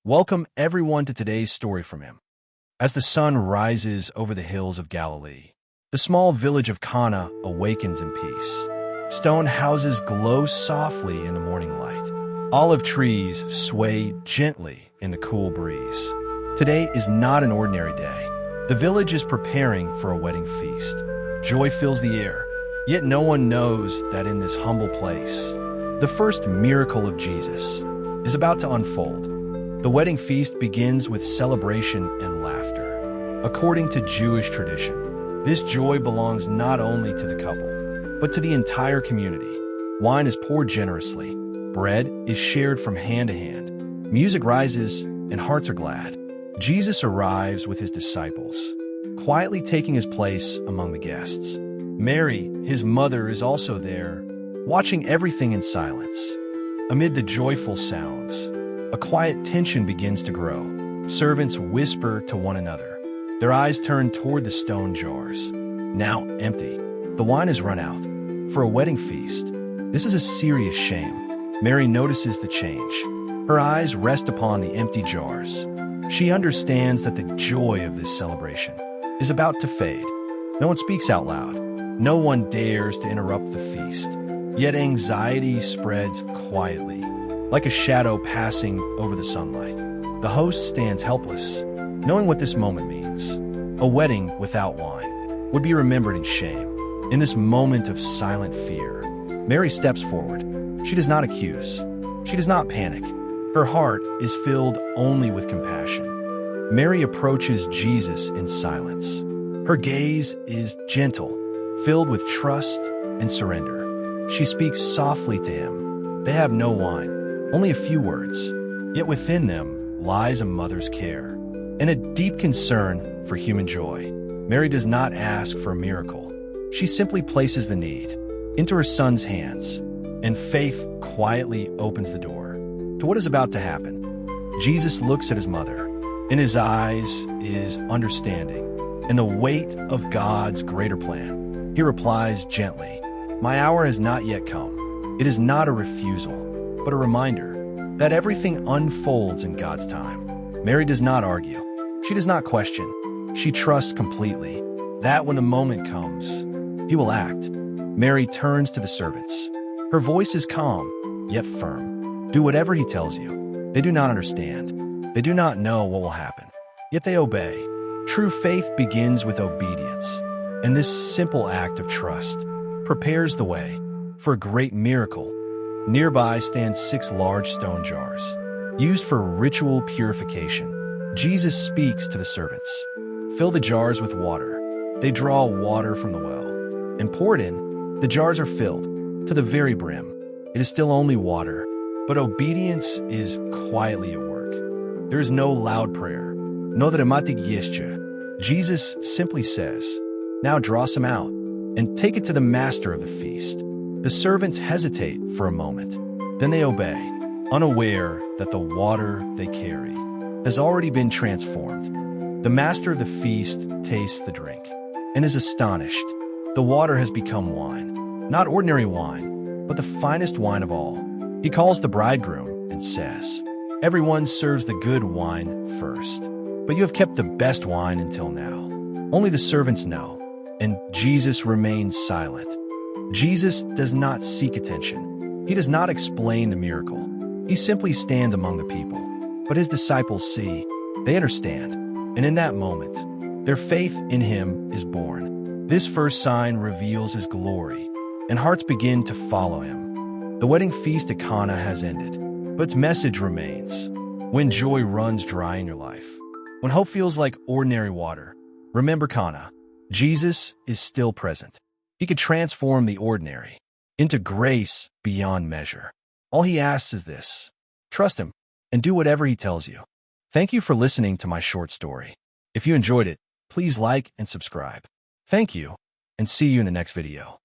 Welcome everyone to today's story from him. As the sun rises over the hills of Galilee, the small village of Cana awakens in peace. Stone houses glow softly in the morning light. Olive trees sway gently in the cool breeze. Today is not an ordinary day. The village is preparing for a wedding feast. Joy fills the air, yet no one knows that in this humble place, the first miracle of Jesus is about to unfold. The wedding feast begins with celebration and laughter. According to Jewish tradition, this joy belongs not only to the couple, but to the entire community. Wine is poured generously. Bread is shared from hand to hand. Music rises and hearts are glad. Jesus arrives with his disciples, quietly taking his place among the guests. Mary, his mother, is also there, watching everything in silence. Amid the joyful sounds, a quiet tension begins to grow. Servants whisper to one another. Their eyes turn toward the stone jars, now empty. The wine has run out. For a wedding feast, this is a serious shame. Mary notices the change. Her eyes rest upon the empty jars. She understands that the joy of this celebration is about to fade. No one speaks out loud. No one dares to interrupt the feast. Yet anxiety spreads quietly, like a shadow passing over the sunlight. The host stands helpless, knowing what this moment means. A wedding without wine would be remembered in shame. In this moment of silent fear, Mary steps forward. She does not accuse. She does not panic. Her heart is filled only with compassion. Mary approaches Jesus in silence. Her gaze is gentle, filled with trust and surrender. She speaks softly to him. They have no wine, only a few words. Yet within them lies a mother's care and a deep concern for human joy. Mary does not ask for a miracle. She simply places the need into her son's hands, and faith quietly opens the door to what is about to happen. Jesus looks at his mother. In his eyes is understanding and the weight of God's greater plan. He replies gently, "My hour has not yet come." It is not a refusal, but a reminder that everything unfolds in God's time. Mary does not argue. She does not question. She trusts completely that when the moment comes, he will act. Mary turns to the servants. Her voice is calm, yet firm. Do whatever he tells you. They do not understand. They do not know what will happen. Yet they obey. True faith begins with obedience, and this simple act of trust prepares the way for a great miracle. Nearby stand 6 large stone jars, used for ritual purification. Jesus speaks to the servants. Fill the jars with water. They draw water from the well and pour it in. The jars are filled to the very brim. It is still only water, but obedience is quietly at work. There is no loud prayer, no dramatic gesture. Jesus simply says, "Now draw some out and take it to the master of the feast." The servants hesitate for a moment. Then they obey, unaware that the water they carry has already been transformed. The master of the feast tastes the drink and is astonished. The water has become wine, not ordinary wine, but the finest wine of all. He calls the bridegroom and says, "Everyone serves the good wine first, but you have kept the best wine until now." Only the servants know, and Jesus remains silent. Jesus does not seek attention. He does not explain the miracle. He simply stands among the people. But his disciples see, they understand, and in that moment, their faith in him is born. This first sign reveals his glory, and hearts begin to follow him. The wedding feast at Cana has ended, but its message remains. When joy runs dry in your life, when hope feels like ordinary water, remember Cana. Jesus is still present. He could transform the ordinary into grace beyond measure. All he asks is this: trust him and do whatever he tells you. Thank you for listening to my short story. If you enjoyed it, please like and subscribe. Thank you, and see you in the next video.